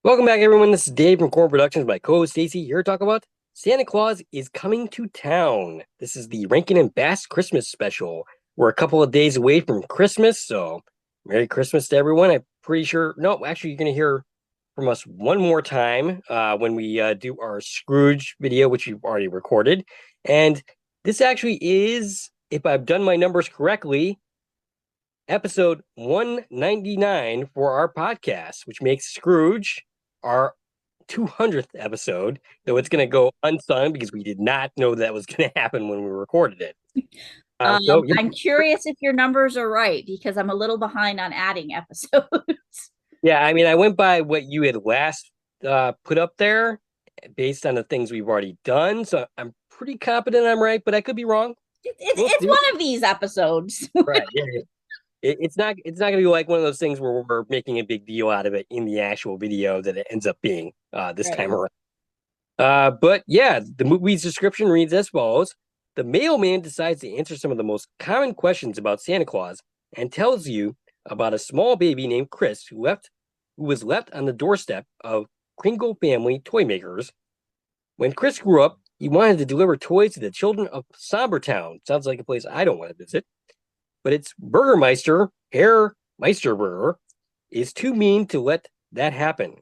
Welcome back, everyone. This is Dave from Comin Productions. My co-host Stacie here to talk about Santa Claus is Coming to Town. This is the Rankin and Bass Christmas special. We're a couple of days away from Christmas, so Merry Christmas to everyone. I'm pretty sure. No, actually, you're going to hear from us one more time when we do our Scrooge video, which you've already recorded. And this actually is, if I've done my numbers correctly, episode 199 for our podcast, which makes Scrooge our 200th episode, though it's going to go unsung because we did not know that was going to happen when we recorded it. Yeah. I'm curious if your numbers are right because I'm a little behind on adding episodes. Yeah, I mean, I went by what you had last put up there based on the things we've already done. So I'm pretty confident I'm right, but I could be wrong. We'll It's see. one of these episodes. Right. Yeah. It's not going to be like one of those things where we're making a big deal out of it in the actual video that it ends up being this Right. time around. But yeah, the movie's description reads as follows. The mailman decides to answer some of the most common questions about Santa Claus and tells you about a small baby named Chris who was left on the doorstep of Kringle family toy makers. When Chris grew up, he wanted to deliver toys to the children of Sombertown. Sounds like a place I don't want to visit. But its Burgermeister, Herr Meisterburger, is too mean to let that happen.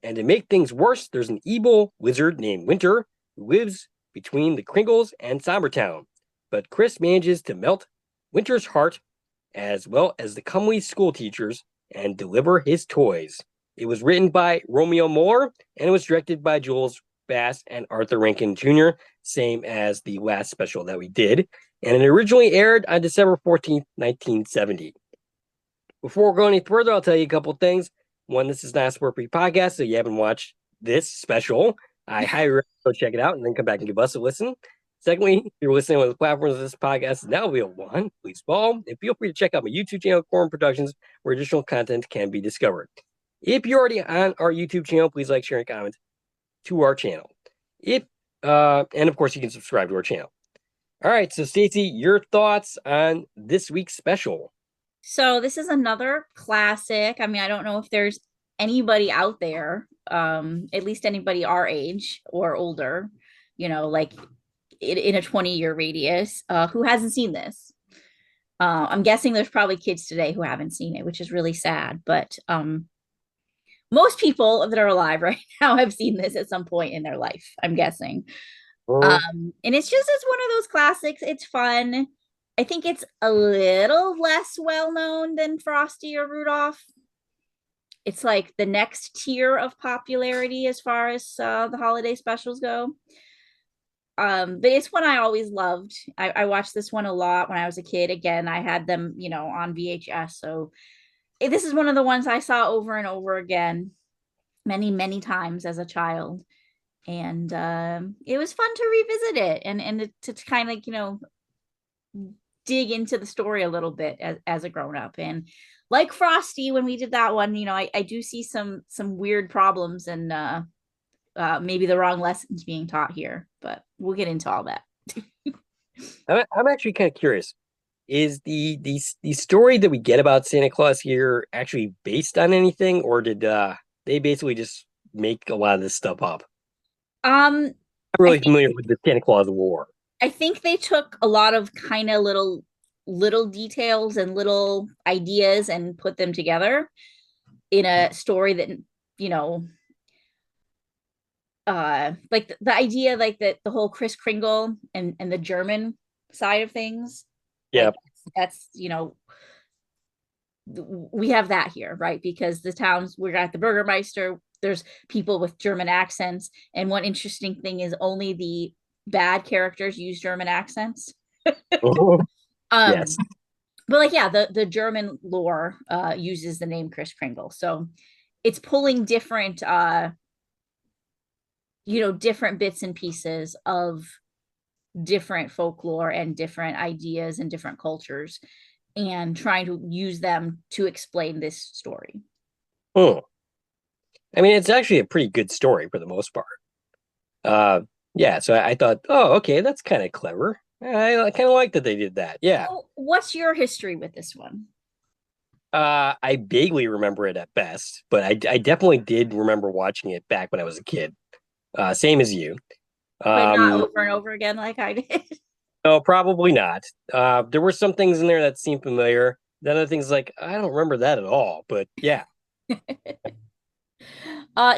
And to make things worse, there's an evil wizard named Winter who lives between the Kringles and Sombertown. But Chris manages to melt Winter's heart as well as the comely school teachers and deliver his toys. It was written by Romeo Moore and it was directed by Jules Bass and Arthur Rankin Jr., same as the last special that we did. And it originally aired on December 14th, 1970. Before we go any further, I'll tell you a couple things. One, this is not a sport free podcast, so you haven't watched this special, I highly recommend go check it out and then come back and give us a listen. Secondly, if you're listening on the platforms of this podcast is now available on, please follow and feel free to check out my YouTube channel, Comin Productions, where additional content can be discovered. If you're already on our YouTube channel, please like, share, and comment to our channel. And of course, you can subscribe to our channel. All right, so Stacie, your thoughts on this week's special? So this is another classic. I mean, I don't know if there's anybody out there, at least anybody our age or older, like in a 20-year radius, who hasn't seen this. I'm guessing there's probably kids today who haven't seen it, which is really sad. But most people that are alive right now have seen this at some point in their life, I'm guessing. Oh, And it's one of those classics. It's fun. I think it's a little less well known than Frosty or Rudolph. It's like the next tier of popularity as far as the holiday specials go. But it's one I always loved. I watched this one a lot when I was a kid. Again, I had them, on VHS. So this is one of the ones I saw over and over again, many, many times as a child. And it was fun to revisit it and to kind of, dig into the story a little bit as a grown up. And like Frosty, when we did that one, I do see some weird problems and maybe the wrong lessons being taught here, but we'll get into all that. I'm actually kind of curious. Is the story that we get about Santa Claus here actually based on anything, or did they basically just make a lot of this stuff up? Um, I'm I really think familiar with the Santa Claus War. I think they took a lot of kind of little details and little ideas and put them together in a story that you know like the idea like that the whole Kris Kringle and the German side of things, Yeah, like that's we have that here, right? Because the towns we're at the Burgermeister, there's people with German accents, and one interesting thing is only the bad characters use German accents. yes, um but like yeah, the German lore uses the name Kris Kringle, so it's pulling different different bits and pieces of different folklore and different ideas and different cultures and trying to use them to explain this story. Hmm. I mean, it's actually a pretty good story for the most part. Uh, yeah, so I thought, oh, okay, that's kind of clever. I kind of like that they did that. Yeah. So what's your history with this one? I vaguely remember it at best, but I definitely did remember watching it back when I was a kid. Same as you. But not Um, over and over again like I did. no, probably not. There were some things in there that seemed familiar. Then other things like I don't remember that at all. But yeah,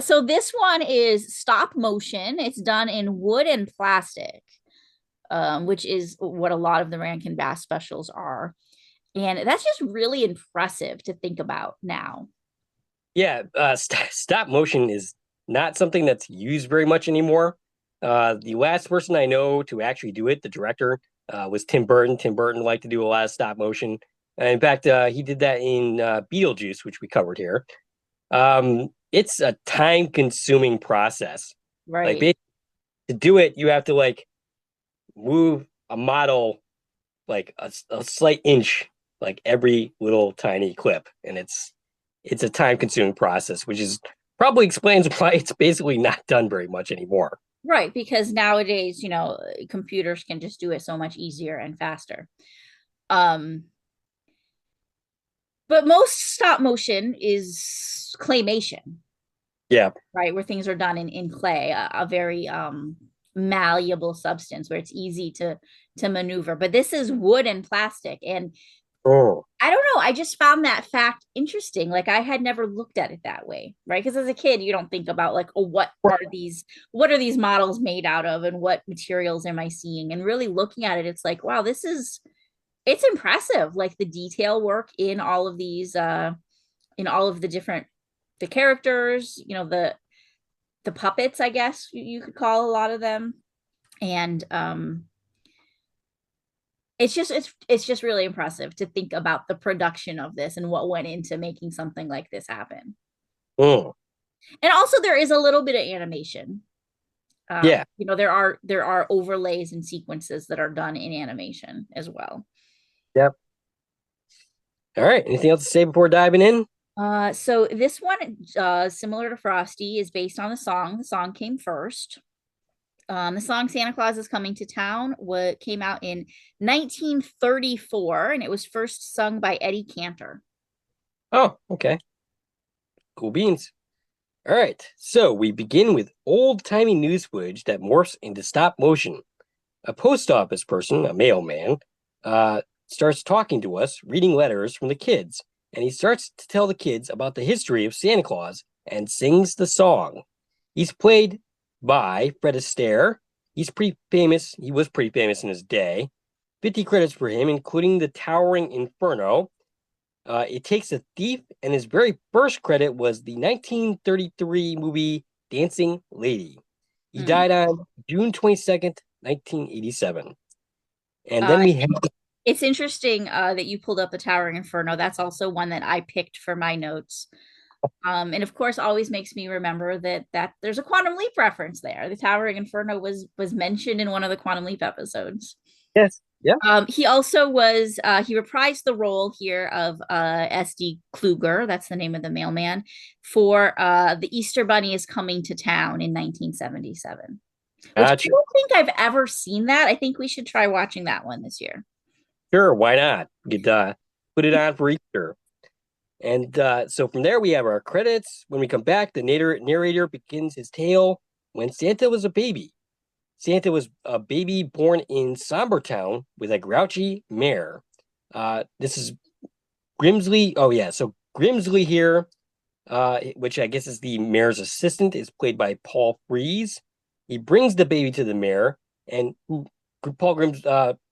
So this one is stop motion. It's done in wood and plastic, which is what a lot of the Rankin Bass specials are. And that's just really impressive to think about now. yeah. Stop motion is not something that's used very much anymore. The last person I know to actually do it, the director, was Tim Burton. Tim Burton liked to do a lot of stop motion. In fact, he did that in Beetlejuice, which we covered here. It's a time-consuming process. Like Right. basically, to do it, you have to like move a model like a slight inch, like every little tiny clip, and it's a time-consuming process, which is probably explains why it's basically not done very much anymore. Right. Because nowadays, computers can just do it so much easier and faster. Um, but most stop motion is claymation, Yeah. right? Where things are done in clay, a very malleable substance where it's easy to maneuver. But this is wood and plastic. And Oh. I don't know. I just found that fact interesting. Like I had never looked at it that way, right? Because as a kid, you don't think about like, oh, what are these models made out of, and what materials am I seeing? And really looking at it, it's like, wow, it's impressive. Like the detail work in all of the different the characters, the puppets, I guess you could call a lot of them, and it's just really impressive to think about the production of this and what went into making something like this happen. Oh. And also there is a little bit of animation. Yeah. There are overlays and sequences that are done in animation as well. Yep. All right. Anything else to say before diving in? So this one, similar to Frosty, is based on the song. The song came first. The song Santa Claus is Coming to Town came out in 1934, and it was first sung by Eddie Cantor. Oh, okay. Cool beans. All right. So we begin with old-timey news footage that morphs into stop motion. A post office person, a mailman, starts talking to us, reading letters from the kids, and he starts to tell the kids about the history of Santa Claus and sings the song. He's played by Fred Astaire. He's pretty famous. He was pretty famous in his day. 50 credits for him, including the Towering Inferno. It takes a thief, and his very first credit was the 1933 movie Dancing Lady. He Hmm. died on June 22nd, 1987. And Uh, then we have, it's interesting that you pulled up the Towering Inferno. That's also one that I picked for my notes. And of course, always makes me remember that there's a Quantum Leap reference there. The Towering Inferno was mentioned in one of the Quantum Leap episodes. yes, yeah, He also he reprised the role here of SD Kluger, that's the name of the mailman, for The Easter Bunny is Coming to Town in 1977, which I gotcha. don't think I've ever seen that. I think we should try watching that one this year. Sure, why not? We could put it on for Easter. And so from there, we have our credits. When we come back, the narrator begins his tale when Santa was a baby. Santa was a baby born in Sombertown with a grouchy mare. This is Grimsley. Oh, yeah. So Grimsley here, which I guess is the mayor's assistant, is played by Paul Frees. He brings the baby to the mayor, and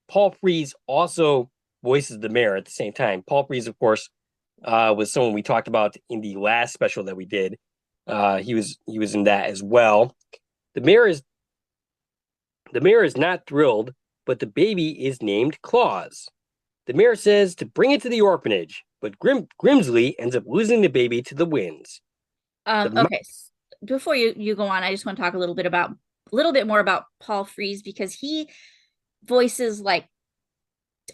Paul Frees also voices the mayor at the same time. Paul Frees, of course, was someone we talked about in the last special that we did. He was in that as well. The mayor is the mayor is not thrilled, but the baby is named Claus. The mayor says to bring it to the orphanage, but Grimsley ends up losing the baby to the winds. The Okay. Before you go on, I just want to talk a little bit more about Paul Frees because he voices like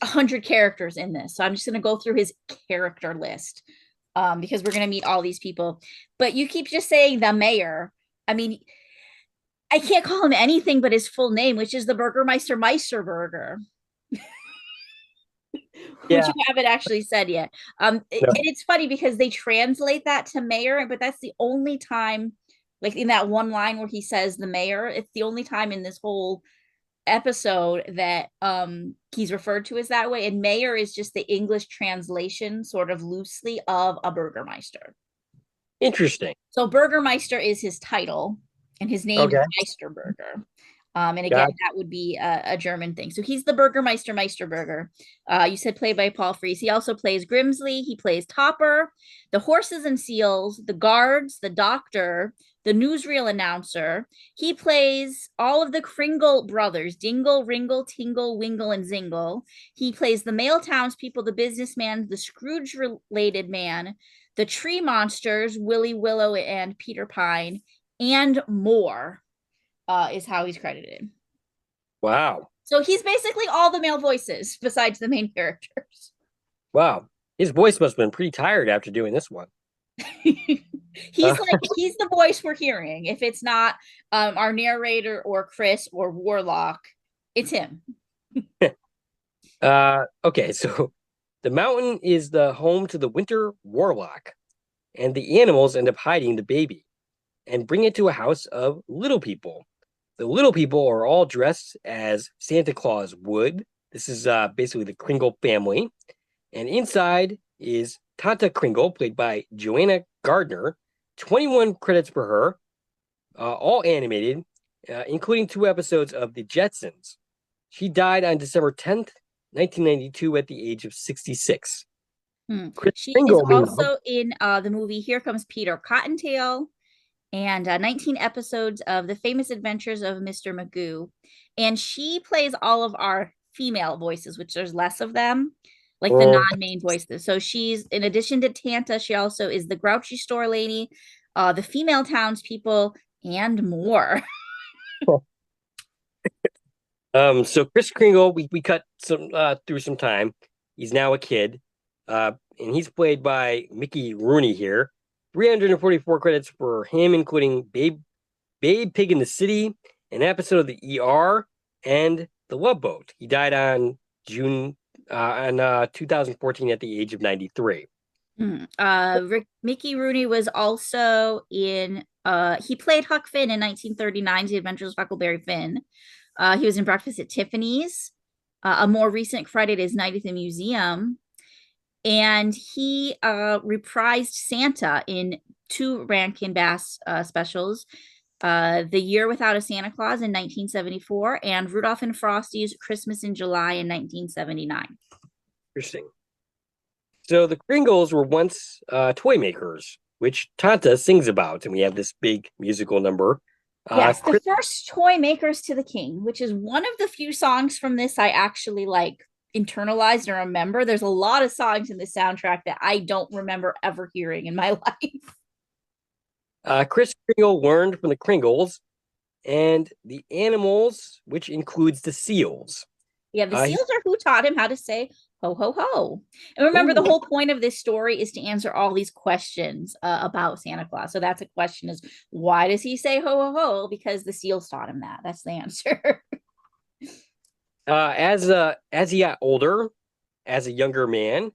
100 characters in this. So I'm just going to go through his character list because we're going to meet all these people. But you keep just saying the mayor. I mean, I can't call him anything but his full name, which is the Burgermeister Meisterburger. which Yeah. you haven't actually said yet. No. And it's funny because they translate that to mayor, but that's the only time, like in that one line where he says the mayor, it's the only time in this whole episode that he's referred to as that way. And mayor is just the English translation, sort of loosely, of a burgermeister. Interesting. So Burgermeister is his title, and his name is Okay. Meisterburger. And again, Got that would be a German thing. So he's the Burgermeister Meisterburger. You said played by Paul Frees. He also plays Grimsley. He plays Topper, the horses and seals, the guards, the doctor, the newsreel announcer. He plays all of the Kringle brothers, Dingle, Ringle, Tingle, Wingle, and Zingle. He plays the male townspeople, the businessman, the Scrooge-related man, the tree monsters, Willy Willow and Peter Pine, and more, is how he's credited. Wow. So he's basically all the male voices besides the main characters. Wow. His voice must have been pretty tired after doing this one. He's like, he's the voice we're hearing. If it's not our narrator or Chris or Warlock, it's him. Okay, so the mountain is the home to the winter warlock, and the animals end up hiding the baby and bring it to a house of little people. The little people are all dressed as Santa Claus would. This is basically the Kringle family. And inside is Tanta Kringle, played by Joanna Gardner. 21 credits for her, all animated, including 2 episodes of The Jetsons. She died on December 10th, 1992, at the age of 66. Chris She is Kringle, meanwhile, also in the movie Here Comes Peter Cottontail, and 19 episodes of The Famous Adventures of Mr. Magoo. And she plays all of our female voices, which there's less of them, like the non-main voices. So she's, in addition to Tanta, she also is the grouchy store lady, the female townspeople, and more. So Chris Kringle, we cut some through some time. He's now a kid, and he's played by Mickey Rooney here. 344 credits for him, including Babe Pig in the City, an episode of the ER, and The Love Boat. He died on June 2014 at the age of 93. Mickey Rooney was also in he played Huck Finn in 1939's The Adventures of Huckleberry Finn. He was in Breakfast at Tiffany's. A more recent credit is Night at the Museum. And he reprised Santa in 2 Rankin Bass specials, The Year Without a Santa Claus in 1974 and Rudolph and Frosty's Christmas in July in 1979. Interesting. So the Kringles were once toy makers, which Tanta sings about, and we have this big musical number. Yes, the first toy makers to the king, which is one of the few songs from this I actually like internalized and remember. There's a lot of songs in the soundtrack that I don't remember ever hearing in my life. Chris Kringle learned from the Kringles and the animals, which includes the seals. Yeah, the seals are who taught him how to say ho ho ho. And remember, the whole point of this story is to answer all these questions about Santa Claus. So that's a question: is why does he say ho ho ho? Because the seals taught him that. That's the answer. As he got older, as a younger man,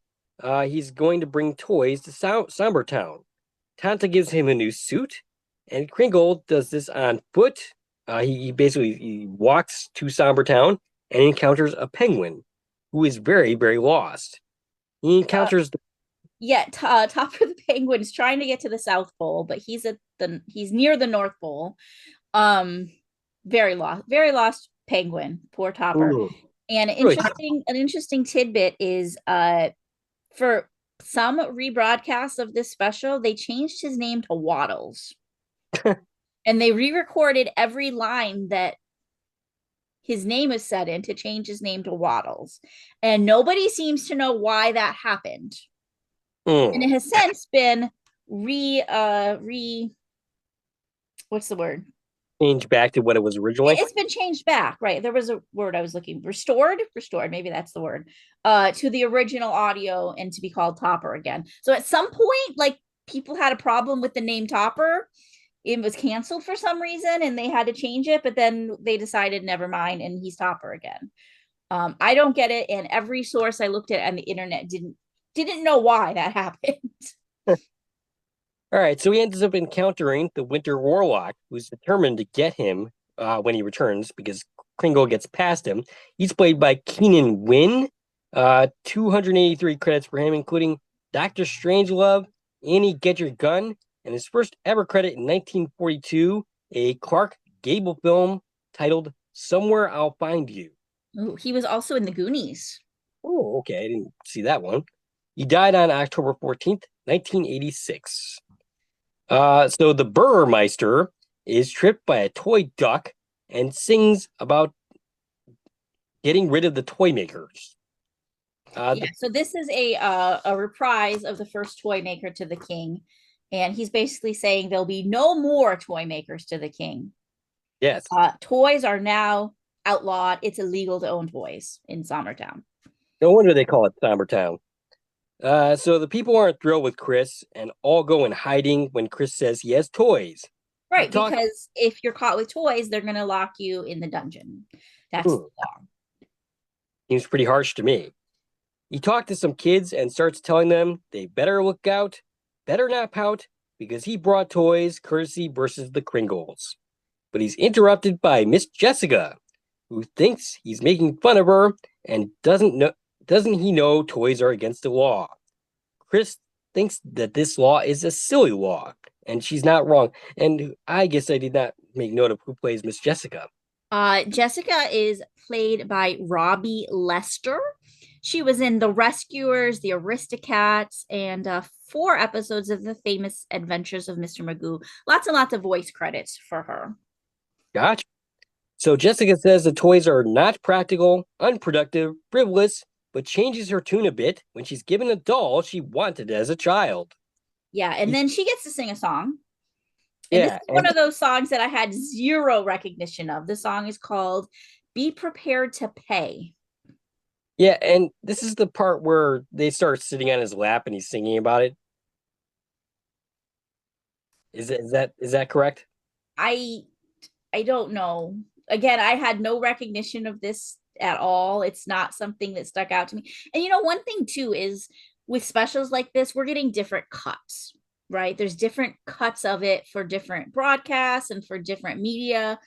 he's going to bring toys to Somber Town. Tanta gives him a new suit, and Kringle does this on foot. He basically walks to Somber Town and encounters a penguin who is very, very lost. He encounters Topper the Penguin's trying to get to the South Pole, but he's near the North Pole. Very lost penguin, poor Topper. Ooh. And an interesting tidbit is for some rebroadcasts of this special, they changed his name to Waddles. And they re-recorded every line that his name is said in to change his name to Waddles. And nobody seems to know why that happened. And it has since been what's the word? Changed back to what it was originally. It's been changed back, right? There was a word I was looking, restored, maybe that's the word, to the original audio and to be called Topper again. So at some point, like, people had a problem with the name Topper. It was canceled for some reason and they had to change it, but then they decided never mind, and he's Topper again. I don't get it, and every source I looked at on the internet didn't know why that happened. All right, so he ends up encountering the Winter Warlock, who's determined to get him when he returns because Kringle gets past him. He's played by Keenan Wynn. 283 credits for him, including Doctor Strangelove, Annie Get Your Gun, and his first ever credit in 1942, a Clark Gable film titled Somewhere I'll Find You. Ooh, he was also in the Goonies. Oh, okay, I didn't see that one. He died on October 14th, 1986. So the Burgermeister is tripped by a toy duck and sings about getting rid of the toy makers. So this is a reprise of the first toy maker to the king, and he's basically saying there'll be no more toy makers to the king. Yes. Toys are now outlawed. It's illegal to own toys in Sombertown. No wonder they call it Sombertown. So the people aren't thrilled with Chris and all go in hiding when Chris says he has toys. Right, because if you're caught with toys, they're going to lock you in the dungeon. That's the law. Seems pretty harsh to me. He talked to some kids and starts telling them they better look out, better not pout, because he brought toys courtesy versus the Kringles. But he's interrupted by Miss Jessica, who thinks he's making fun of her and doesn't he know toys are against the law. Chris thinks that this law is a silly law, and she's not wrong. And I guess I did not make note of who plays Miss Jessica. Jessica is played by Robbie Lester. She was in The Rescuers, The Aristocats, and 4 episodes of The Famous Adventures of Mr. Magoo. Lots and lots of voice credits for her. Gotcha. So Jessica says the toys are not practical, unproductive, frivolous, but changes her tune a bit when she's given a doll she wanted as a child. Yeah, and then she gets to sing a song. And this is one of those songs that I had zero recognition of. The song is called Be Prepared to Pay. Yeah, and this is the part where they start sitting on his lap and he's singing about it. Is that correct? I don't know. Again, I had no recognition of this at all. It's not something that stuck out to me. And one thing too is with specials like this, we're getting different cuts, right? There's different cuts of it for different broadcasts and for different media.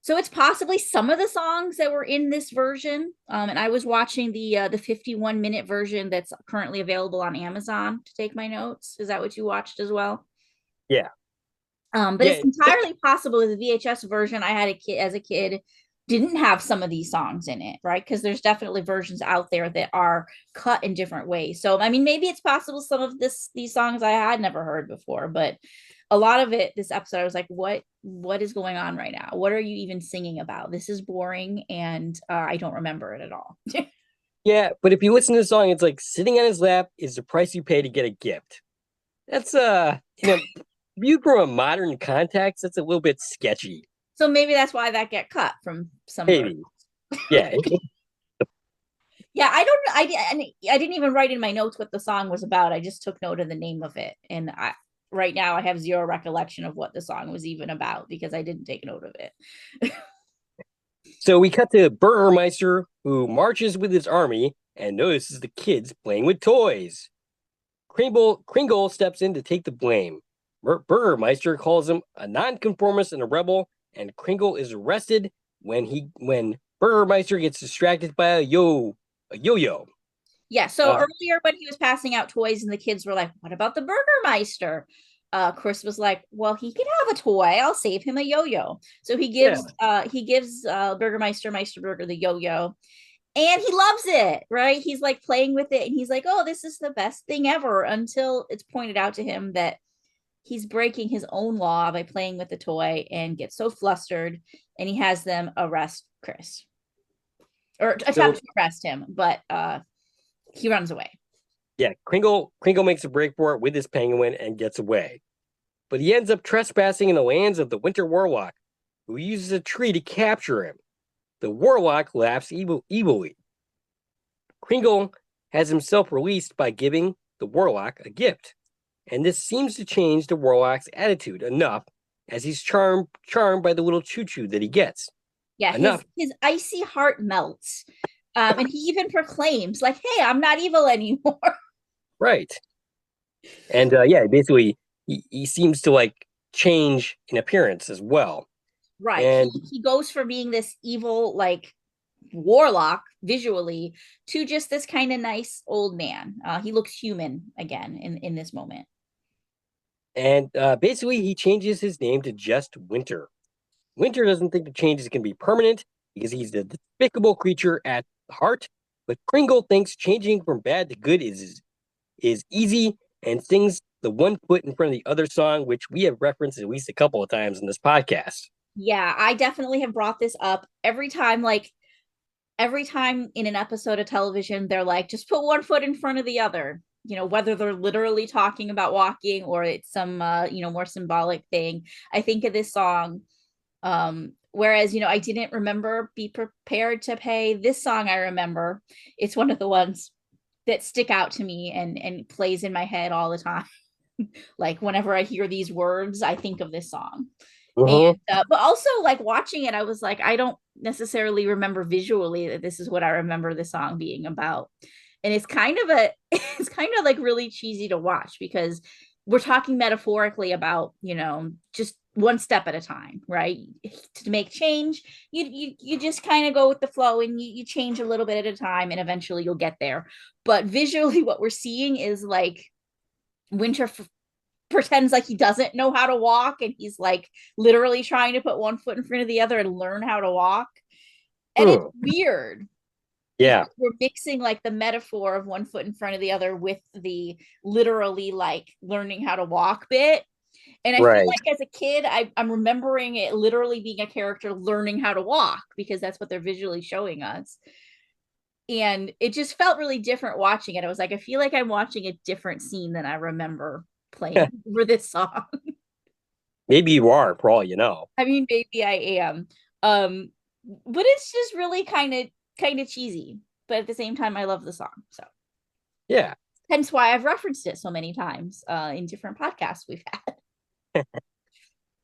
So it's possibly some of the songs that were in this version. And I was watching the 51-minute version that's currently available on Amazon to take my notes. Is that what you watched as well? Yeah. But it's entirely possible with the VHS version I had as a kid didn't have some of these songs in it, right? Because there's definitely versions out there that are cut in different ways. So I mean, maybe it's possible some of these songs I had never heard before, but a lot of it, this episode, I was like, what is going on right now? What are you even singing about? This is boring, and I don't remember it at all. Yeah, but if you listen to the song, it's like sitting on his lap is the price you pay to get a gift. That's viewed from a modern context, that's a little bit sketchy. So maybe that's why that get cut from some. Maybe. Yeah. Yeah, I didn't even write in my notes what the song was about. I just took note of the name of it. And right now I have zero recollection of what the song was even about because I didn't take note of it. So we cut to Burgermeister, who marches with his army and notices the kids playing with toys. Kringle steps in to take the blame. Burgermeister calls him a nonconformist and a rebel, and Kringle is arrested when Burgermeister gets distracted by a yo-yo. Yeah, so earlier when he was passing out toys and the kids were like, what about the Burgermeister? Chris was like, well, he can have a toy. I'll save him a yo-yo. So he gives Burgermeister Meisterburger the yo-yo. And he loves it, right? He's like playing with it and he's like, oh, this is the best thing ever, until it's pointed out to him that he's breaking his own law by playing with the toy and gets so flustered, and he has them arrest Chris. Or attempt to arrest him, but he runs away. Yeah, Kringle makes a break for it with his penguin and gets away. But he ends up trespassing in the lands of the Winter Warlock, who uses a tree to capture him. The Warlock laughs evilly. Kringle has himself released by giving the Warlock a gift. And this seems to change the Warlock's attitude enough, as he's charmed by the little choo-choo that he gets. Yeah, his icy heart melts And he even proclaims, like, hey, I'm not evil anymore. Right. And yeah, basically he seems to like change in appearance as well. Right. And He goes from being this evil, like, warlock visually to just this kind of nice old man. He looks human again in this moment. basically he changes his name to just Winter. Winter doesn't think the changes can be permanent because he's a despicable creature at heart, but Kringle thinks changing from bad to good is easy and sings the one foot in front of the other song, which we have referenced at least a couple of times in this podcast. Yeah, I definitely have brought this up every time. Like, every time in an episode of television, they're like, just put one foot in front of the other. Whether they're literally talking about walking or it's some more symbolic thing. I think of this song. Whereas, I didn't remember Be Prepared to Pay. This song I remember. It's one of the ones that stick out to me and plays in my head all the time. Like, whenever I hear these words, I think of this song. Uh-huh. And but also, like, watching it, I was like, I don't necessarily remember visually that this is what I remember the song being about. And it's kind of it's kind of like really cheesy to watch because we're talking metaphorically about, just one step at a time, right? To make change, you just kind of go with the flow and you change a little bit at a time and eventually you'll get there. But visually what we're seeing is like Winter pretends like he doesn't know how to walk and he's like literally trying to put one foot in front of the other and learn how to walk. And it's weird Yeah. because we're mixing like the metaphor of one foot in front of the other with the literally like learning how to walk bit. And I feel Right. like as a kid, I'm remembering it literally being a character learning how to walk because that's what they're visually showing us. And it just felt really different watching it. I was like, I feel like I'm watching a different scene than I remember playing for this song. Maybe you are, for all you know. I mean, maybe I am. Um, but it's just really kind of cheesy. But at the same time, I love the song. So Yeah. hence why I've referenced it so many times in different podcasts we've had.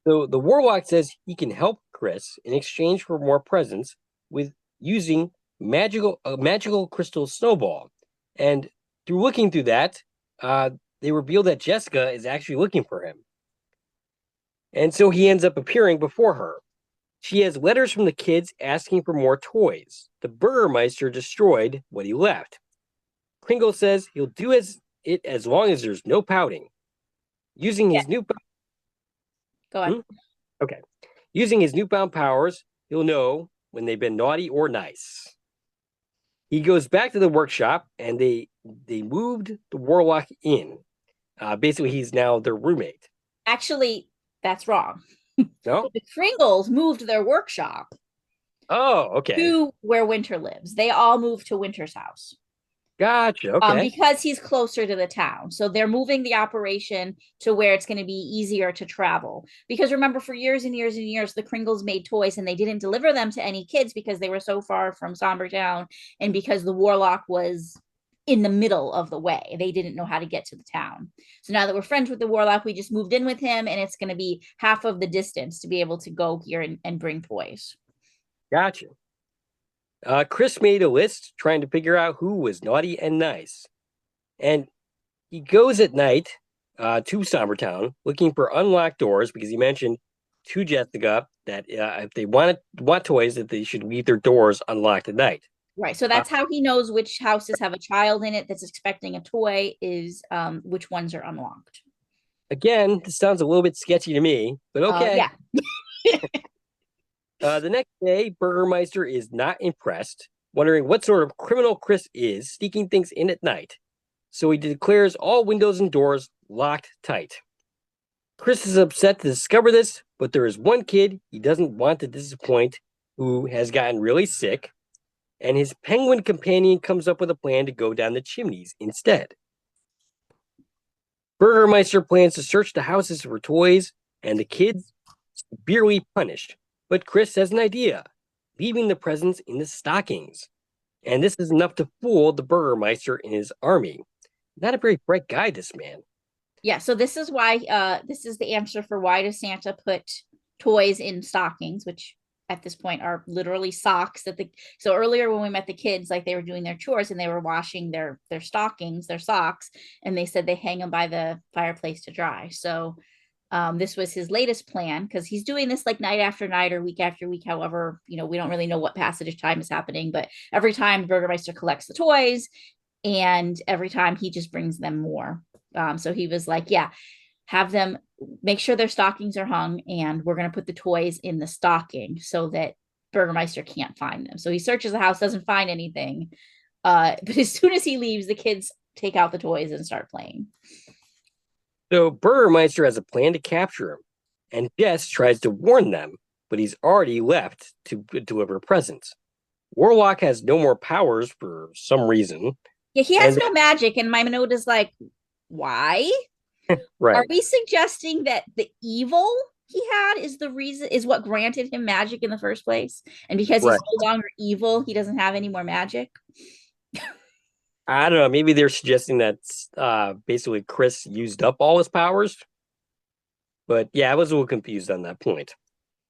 So the warlock says he can help Chris in exchange for more presents with using magical crystal snowball. And through looking through that, uh, they reveal that Jessica is actually looking for him. And so he ends up appearing before her. She has letters from the kids asking for more toys. The Burgermeister destroyed what he left. Kringle says he'll do as long as there's no pouting. Using Yeah, his new go on. Hmm? Okay. Using his newfound powers, he'll know when they've been naughty or nice. He goes back to the workshop and they moved the warlock in. Basically, he's now their roommate. Actually, that's wrong. No? The Kringles moved their workshop Oh, okay. to where Winter lives. They all moved to Winter's house. Gotcha. Okay. Because he's closer to the town. So they're moving the operation to where it's going to be easier to travel. Because remember, for years and years and years, the Kringles made toys and they didn't deliver them to any kids because they were so far from Somber Town and because the warlock was in the middle of the way. They didn't know how to get to the town. So now that we're friends with the warlock, we just moved in with him and it's going to be half of the distance to be able to go here and bring toys. Gotcha. Chris made a list trying to figure out who was naughty and nice. And he goes at night to Sombertown looking for unlocked doors because he mentioned to Jessica that if they want toys, that they should leave their doors unlocked at night. Right. So that's how he knows which houses have a child in it that's expecting a toy is which ones are unlocked. Again, this sounds a little bit sketchy to me, but okay. Yeah. The next day, Burgermeister is not impressed, wondering what sort of criminal Chris is sneaking things in at night. So he declares all windows and doors locked tight. Chris is upset to discover this, but there is one kid he doesn't want to disappoint who has gotten really sick, and his penguin companion comes up with a plan to go down the chimneys instead. Burgermeister plans to search the houses for toys, and the kids severely punished. But Chris has an idea, leaving the presents in the stockings. And this is enough to fool the Burgermeister and his army. Not a very bright guy, this man. Yeah. So this is why this is the answer for why does Santa put toys in stockings, which at this point are literally socks that the so earlier when we met the kids, like they were doing their chores and they were washing their stockings, their socks, and they said they hang them by the fireplace to dry. So this was his latest plan because he's doing this like night after night or week after week. However, we don't really know what passage of time is happening, but every time Burgermeister collects the toys, and every time he just brings them more. So he was like, yeah, have them make sure their stockings are hung, and we're going to put the toys in the stocking so that Burgermeister can't find them. So he searches the house, doesn't find anything. But as soon as he leaves, the kids take out the toys and start playing. So Burgermeister has a plan to capture him, and Jess tries to warn them, but he's already left to deliver presents. Warlock has no more powers for some reason. Yeah, he has And no magic, and my note is like, why? right, Are we suggesting that the evil he had is the reason, is what granted him magic in the first place? And because he's right. no longer evil, he doesn't have any more magic? I don't know. Maybe they're suggesting that basically Chris used up all his powers. But yeah, I was a little confused on that point.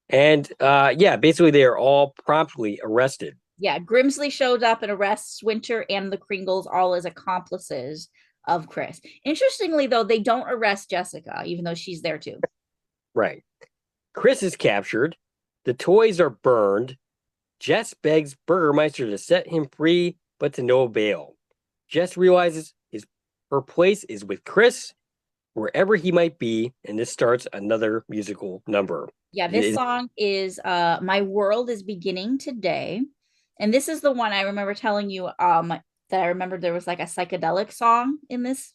And yeah, basically they are all promptly arrested. Yeah, Grimsley shows up and arrests Winter and the Kringles all as accomplices of Chris. Interestingly, though, they don't arrest Jessica, even though she's there too. Right. Chris is captured. The toys are burned. Jess begs Burgermeister to set him free, but to no avail. Jess realizes her place is with Chris, wherever he might be, and this starts another musical number. Yeah, this song is My World is Beginning Today. And this is the one I remember telling you that I remembered there was like a psychedelic song in this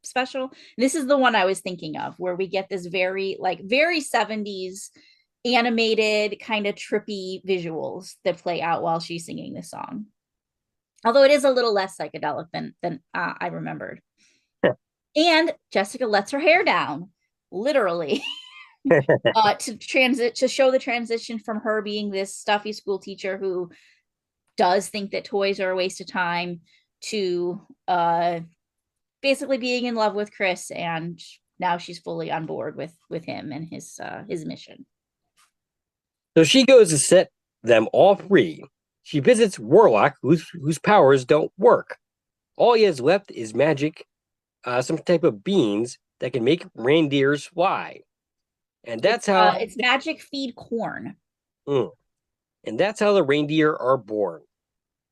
special. This is the one I was thinking of, where we get this very 70s animated kind of trippy visuals that play out while she's singing this song. Although it is a little less psychedelic than I remembered. And Jessica lets her hair down, literally. To show the transition from her being this stuffy school teacher who does think that toys are a waste of time to basically being in love with Chris, and now she's fully on board with him and his mission. So she goes to set them all free. She visits Warlock, whose powers don't work. All he has left is magic, some type of beans that can make reindeers fly. And that's how it's magic feed corn. And that's how the reindeer are born.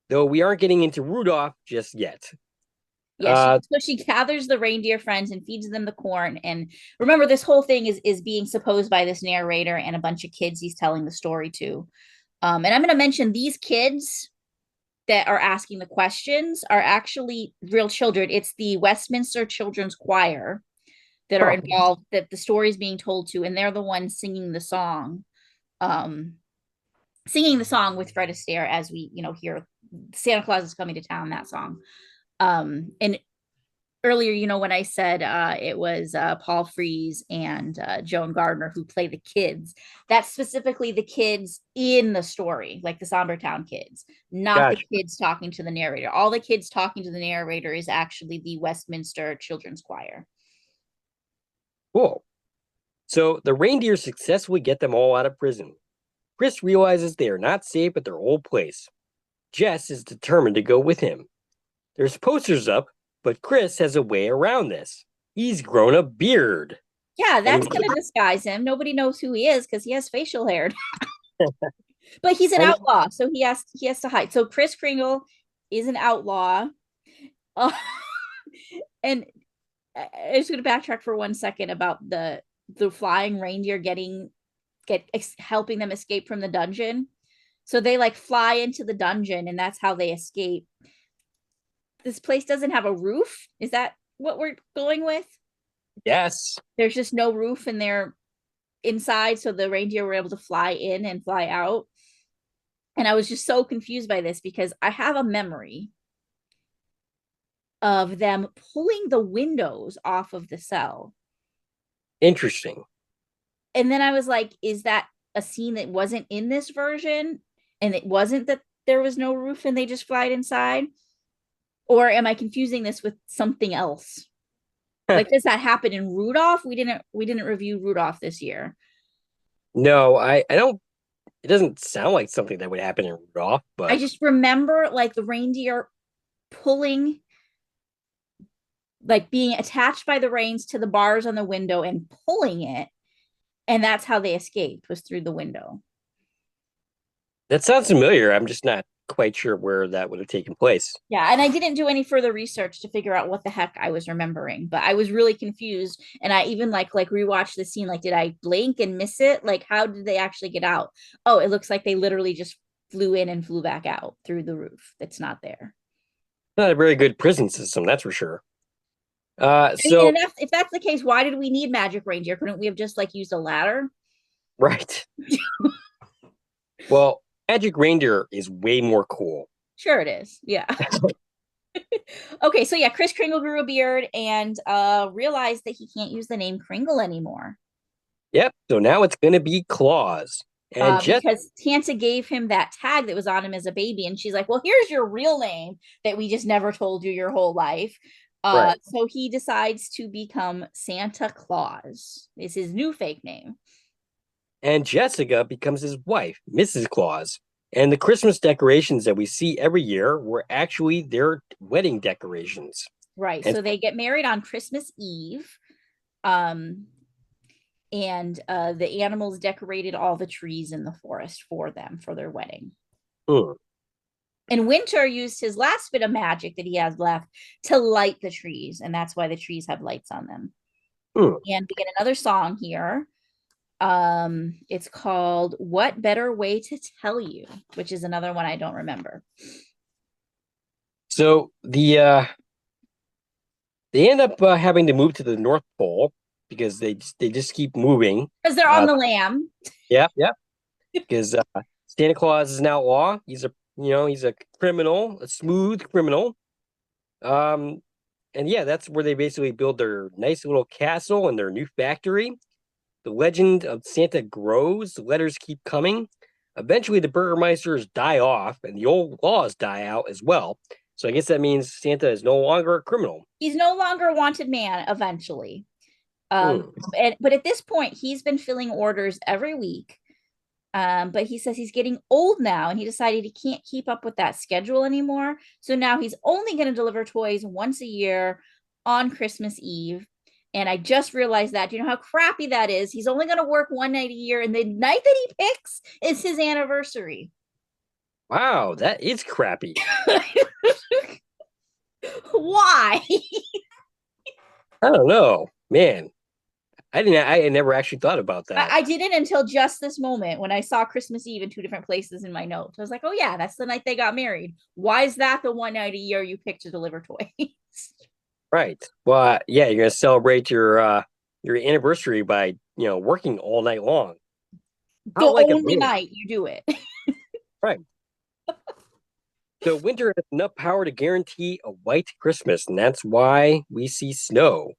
Though we aren't getting into Rudolph just yet. Yeah, so she gathers the reindeer friends and feeds them the corn. And remember, this whole thing is being supposed by this narrator and a bunch of kids he's telling the story to. And I'm going to mention these kids that are asking the questions are actually real children. It's the Westminster Children's Choir that are involved, that the story is being told to, and they're the ones singing the song. Singing the song with Fred Astaire as we, hear Santa Claus is coming to town, that song. And earlier, when I said it was Paul Frees and Joan Gardner who play the kids, that's specifically the kids in the story, like the Sombertown kids, not the kids talking to the narrator. All the kids talking to the narrator is actually the Westminster Children's Choir. Cool. So the reindeer successfully get them all out of prison. Chris realizes they are not safe at their old place. Jess is determined to go with him. There's posters up, but Chris has a way around this. He's grown a beard. Yeah, that's going to disguise him. Nobody knows who he is because he has facial hair. But he's an outlaw, so he has to hide. So Kris Kringle is an outlaw. And I'm just going to backtrack for 1 second about the flying reindeer helping them escape from the dungeon. So they fly into the dungeon, and that's how they escape. This place doesn't have a roof. Is that what we're going with? Yes. There's just no roof, and they're inside, so the reindeer were able to fly in and fly out. And I was just so confused by this because I have a memory of them pulling the windows off of the cell. Interesting. And then I was like, is that a scene that wasn't in this version? And it wasn't that there was no roof and they just flied inside? Or am I confusing this with something else? Does that happen in Rudolph? We didn't review Rudolph this year. No, I don't It doesn't sound like something that would happen in Rudolph, I but just remember like the reindeer pulling, like being attached by the reins to the bars on the window and pulling it. And that's how they escaped, was through the window. that sounds familiar. I'm just not quite sure where that would have taken place. Yeah, and I didn't do any further research to figure out what the heck I was remembering, but I was really confused. And I even like rewatched the scene. Like, did I blink and miss it? Like, how did they actually get out? Oh, it looks like they literally just flew in and flew back out through the roof. That's not there. Not a very good prison system, that's for sure. I mean, So and if that's the case, why did we need magic reindeer? Couldn't we have just like used a ladder? right. Well, Magic Reindeer is way more cool. Sure, it is. Yeah. Okay, so yeah, Kris Kringle grew a beard and realized that he can't use the name Kringle anymore. Yep. So now it's gonna be Claus. And just Because Santa gave him that tag that was on him as a baby, and she's like, "Well, here's your real name that we just never told you your whole life." right. So he decides to become Santa Claus. Is his new fake name. And Jessica becomes his wife, Mrs. Claus. And the Christmas decorations that we see every year were actually their wedding decorations. Right. And So they get married on Christmas Eve. Um, and the animals decorated all the trees in the forest for them for their wedding. hmm, And Winter used his last bit of magic that he has left to light the trees, and that's why the trees have lights on them. hmm. And we get another song here. It's called "What Better Way to Tell You," which is another one I don't remember. So they end up having to move to the North Pole because they just keep moving. Because they're on Uh, the lam. yeah, yeah. Because Santa Claus is an outlaw. He's a criminal, a smooth criminal. Um, and yeah, that's where they basically build their nice little castle and their new factory. The legend of Santa grows. The letters keep coming. Eventually, the Burgermeisters die off, and the old laws die out as well. So I guess that means Santa is no longer a criminal. He's no longer a wanted man eventually. Hmm. But at this point, he's been filling orders every week. But he says he's getting old now and he decided he can't keep up with that schedule anymore. So now he's only going to deliver toys once a year on Christmas Eve. And I just realized that. Do you know how crappy that is? He's only going to work one night a year, and the night that he picks is his anniversary. Wow, that is crappy. Why? I don't know, man. I had never actually thought about that. I didn't until just this moment when I saw Christmas Eve in two different places in my notes. I was like, oh, yeah, that's the night they got married. Why is that the one night a year you pick to deliver toys? Right. Well, yeah, you're gonna celebrate your anniversary by working all night long. The Out like a only man. night you do it. Right. So winter has enough power to guarantee a white Christmas, and that's why we see snow.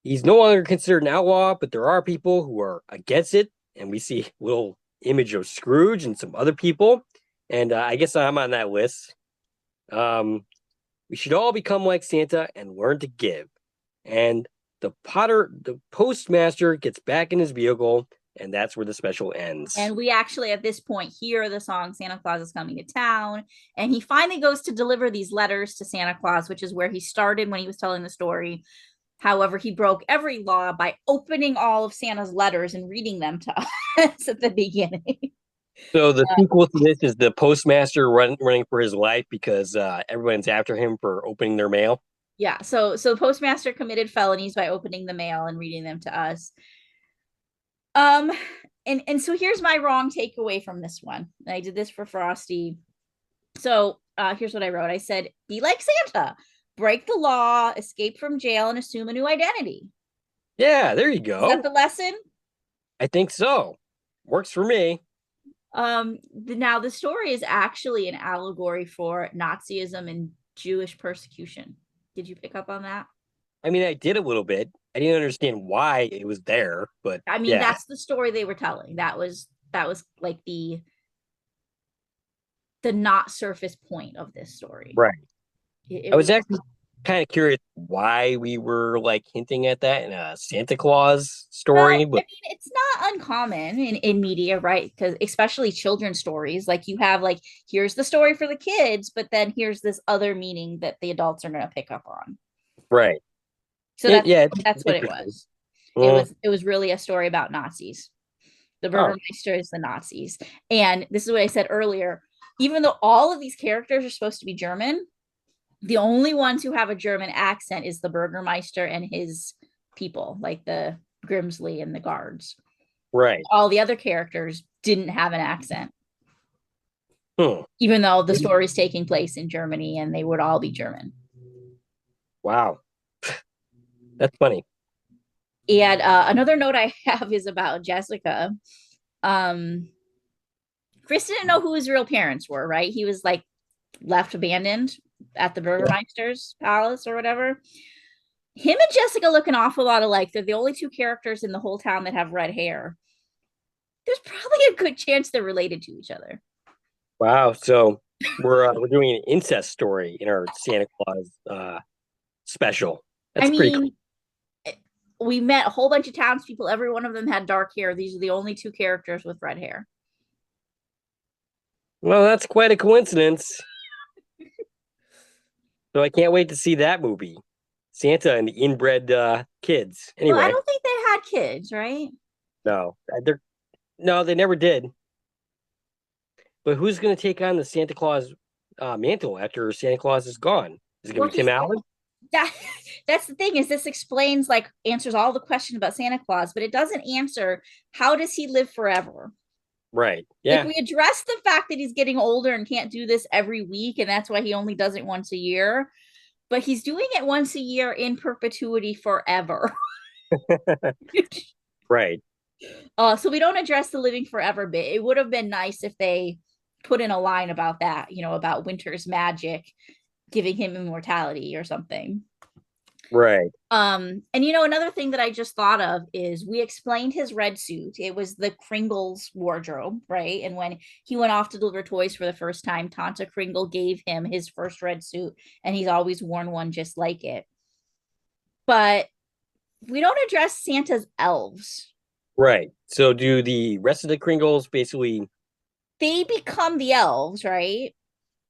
He's no longer considered an outlaw, but there are people who are against it, and we see a little image of Scrooge and some other people, and I guess I'm on that list. We should all become like Santa and learn to give. And the postmaster, gets back in his vehicle, and that's where the special ends. And we actually, at this point, hear the song Santa Claus is Coming to Town. And he finally goes to deliver these letters to Santa Claus, which is where he started when he was telling the story. However, he broke every law by opening all of Santa's letters and reading them to us at the beginning. So the sequel to this is the postmaster running for his life because everyone's after him for opening their mail. Yeah, so postmaster committed felonies by opening the mail and reading them to us. Um, and so here's my wrong takeaway from this one. I did this for Frosty. So here's what I wrote. I said, be like Santa, break the law, escape from jail, and assume a new identity. Yeah, there you Is that go. the lesson? I think so. Works for me. Now the story is actually an allegory for Nazism and Jewish persecution. Did you pick up on that? I mean, I did a little bit. I didn't understand why it was there, but I mean, yeah, that's the story they were telling. That was like the not surface point of this story. right. It I was was actually kind of curious why we were like hinting at that in a Santa Claus Well, story, I but mean, it's not uncommon in media, right? Because especially children's stories, like you have like here's the story for the kids, but then here's this other meaning that the adults are going to pick up on. right. So that's Yeah, it's that's what it interesting. was. Mm, It was really a story about Nazis. The oh, Burgermeister is the Nazis. And this is what I said earlier. Even though all of these characters are supposed to be German, the only ones who have a German accent is the Burgermeister and his people, like the Grimsley and the guards. right. All the other characters didn't have an accent, Hmm. even though the story is taking place in Germany and they would all be German. Wow, that's funny. And another note I have is about Jessica. Um, Chris didn't know who his real parents were, right? He was like left abandoned at the Yeah. Burgermeister's palace or whatever. Him and Jessica look an awful lot alike. They're the only two characters in the whole town that have red hair. There's probably a good chance they're related to each other. Wow. So we're doing an incest story in our Santa Claus special. I That's pretty cool. mean, we met a whole bunch of townspeople. Every one of them had dark hair. These are the only two characters with red hair. Well, that's quite a coincidence. So I can't wait to see that movie. Santa and the inbred kids. Well, I Anyway, don't think they had kids, right? no, they're no, they never did. But who's going to take on the Santa Claus mantle after Santa Claus is gone? Is it going Well, to be Tim he's Allen? that that's the thing is this explains like answers all the questions about Santa Claus, but it doesn't answer how does he live forever? Right. Like Yeah. we address the fact that he's getting older and can't do this every week, and that's why he only does it once a year. But he's doing it once a year in perpetuity forever. Right. So we don't address the living forever bit. It would have been nice if they put in a line about that, you know, about winter's magic giving him immortality or something. Right. And you know, another thing that I just thought of is we explained his red suit. It was the Kringle's wardrobe, right? And when he went off to deliver toys for the first time, Tanta Kringle gave him his first red suit, and he's always worn one just like it. But we don't address Santa's elves. Right. So do the rest of the Kringles basically They become the elves, right?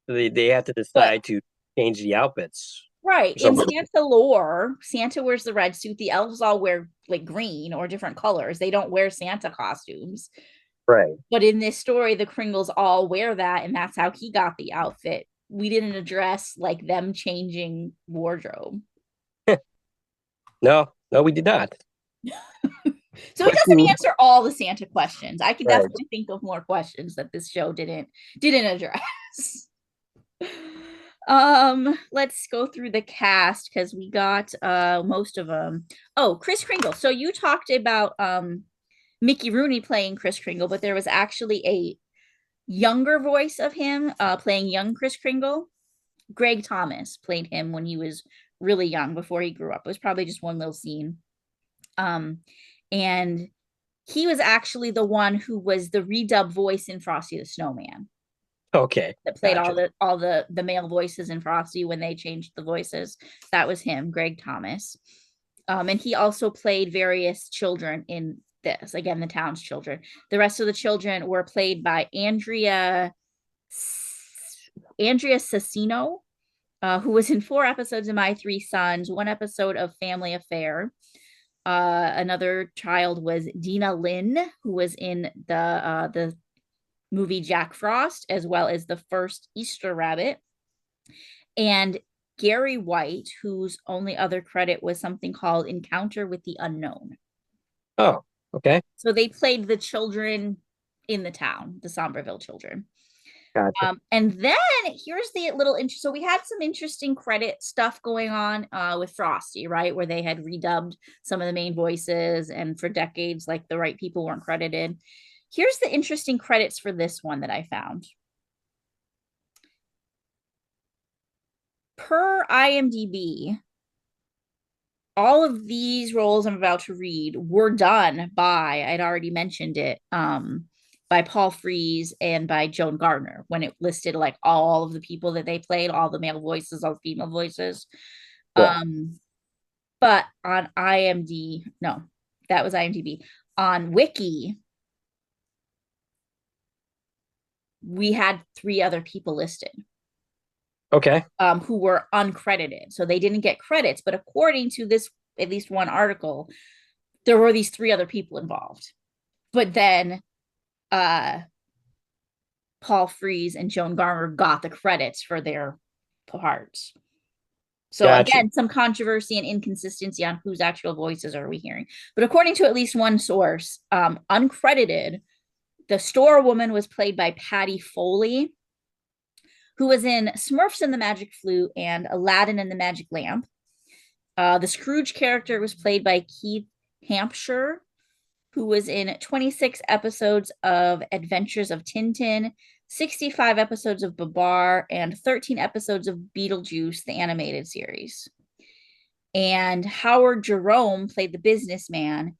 they have to But decide to change the outfits right or in something. Santa lore, Santa wears the red suit. The elves all wear like green or different colors. They don't wear Santa costumes. Right. But in this story, the Kringles all wear that, and that's how he got the outfit. We didn't address like them changing wardrobe. No, no, we did not. So it doesn't answer all the Santa questions. I can Right. definitely think of more questions that this show didn't address. Let's go through the cast because we got most of them. Oh, Kris Kringle. So you talked about Mickey Rooney playing Kris Kringle, but there was actually a younger voice of him playing young Kris Kringle. Greg Thomas played him when he was really young before he grew up. It was probably just one little scene. And he was actually the one who was the redub voice in Frosty the Snowman Okay. that played Gotcha. all the male voices in Frosty when they changed the voices. That was him, Greg Thomas. And he also played various children in this. Again, the town's children. The rest of the children were played by Andrea Sassino, who was in 4 episodes of My Three Sons, 1 episode of Family Affair. Another child was Dina Lynn, who was in the movie Jack Frost, as well as the first Easter Rabbit. And Gary White, whose only other credit was something called Encounter with the Unknown. Oh, okay. So they played the children in the town, the Sombreville children. Gotcha. And then here's the little interest. So we had some interesting credit stuff going on with Frosty, right? Where they had redubbed some of the main voices, and for decades, like the right people weren't credited. Here's the interesting credits for this one that I found. Per IMDb, all of these roles I'm about to read were done by, I'd already mentioned it, by Paul Frees and by Joan Gardner when it listed like all of the people that they played, all the male voices, all the female voices. Right. But on IMDb, no, that was IMDb. On Wiki, we had three other people listed Okay. who were uncredited. So they didn't get credits. But according to this, at least one article, there were these three other people involved. But then Paul Frees and Joan Garner got the credits for their parts. So Gotcha. again, some controversy and inconsistency on whose actual voices are we hearing. But according to at least one source, uncredited, the store woman was played by Patty Foley, who was in Smurfs and the Magic Flute and Aladdin and the Magic Lamp. The Scrooge character was played by Keith Hampshire, who was in 26 episodes of Adventures of Tintin, 65 episodes of Babar, and 13 episodes of Beetlejuice, the animated series. And Howard Jerome played the businessman,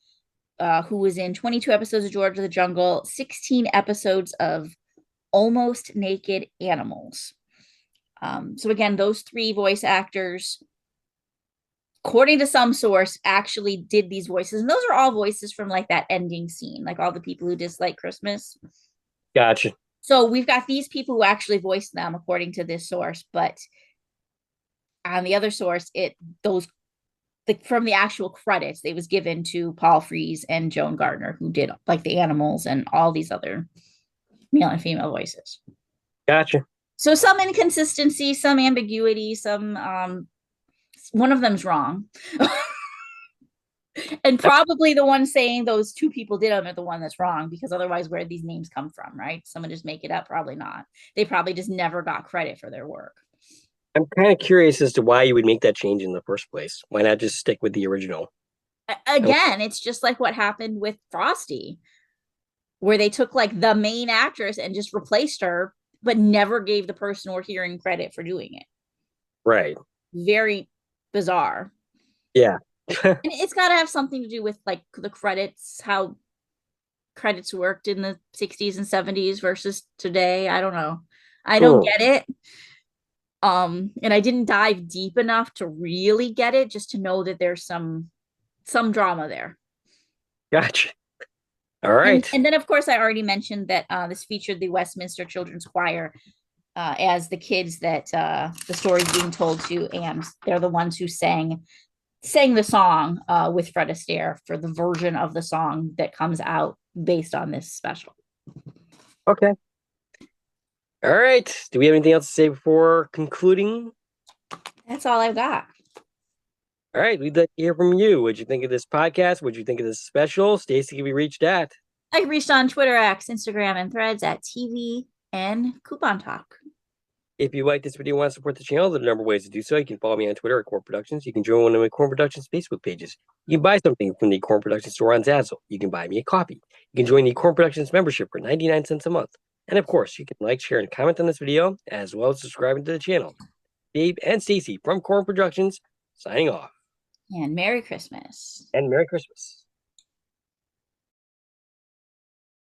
who was in 22 episodes of George of the Jungle, 16 episodes of Almost Naked Animals. So again, those three voice actors, according to some source, actually did these voices. And those are all voices from like that ending scene, like all the people who dislike Christmas. Gotcha. So we've got these people who actually voiced them according to this source, but on the other source, from the actual credits, they was given to Paul Frees and Joan Gardner, who did like the animals and all these other male and female voices. Gotcha. So some inconsistency, some ambiguity, some one of them's wrong. And probably the one saying those two people did them are the one that's wrong, because otherwise where these names come from, right? Someone just make it up? Probably not. They probably just never got credit for their work. I'm kind of curious as to why you would make that change in the first place. Why not just stick with the original? Again, it's just like what happened with Frosty, where they took like the main actress and just replaced her, but never gave the person we're hearing credit for doing it. Right. Very bizarre. Yeah. And it's got to have something to do with like the credits, how credits worked in the 60s and 70s versus today. I don't know. I don't get it. And I didn't dive deep enough to really get it, just to know that there's some drama there. Gotcha. All right. And then of course I already mentioned that this featured the Westminster Children's Choir as the kids that the story's being told to, and they're the ones who sang the song with Fred Astaire for the version of the song that comes out based on this special. Okay. All right. Do we have anything else to say before concluding? That's all I've got. All right. We'd like to hear from you. What'd you think of this podcast? What'd you think of this special? Stacie can be reached at. I reached on Twitter, X, Instagram, and Threads at TV and Coupon Talk. If you like this video and want to support the channel, there are a number of ways to do so. You can follow me on Twitter at Core Productions. You can join one of my Core Productions Facebook pages. You can buy something from the Core Productions store on Zazzle. You can buy me a coffee. You can join the Core Productions membership for 99 cents a month. And of course, you can like, share, and comment on this video, as well as subscribing to the channel. Dave and Stacie from Core Productions, signing off. And Merry Christmas. And Merry Christmas.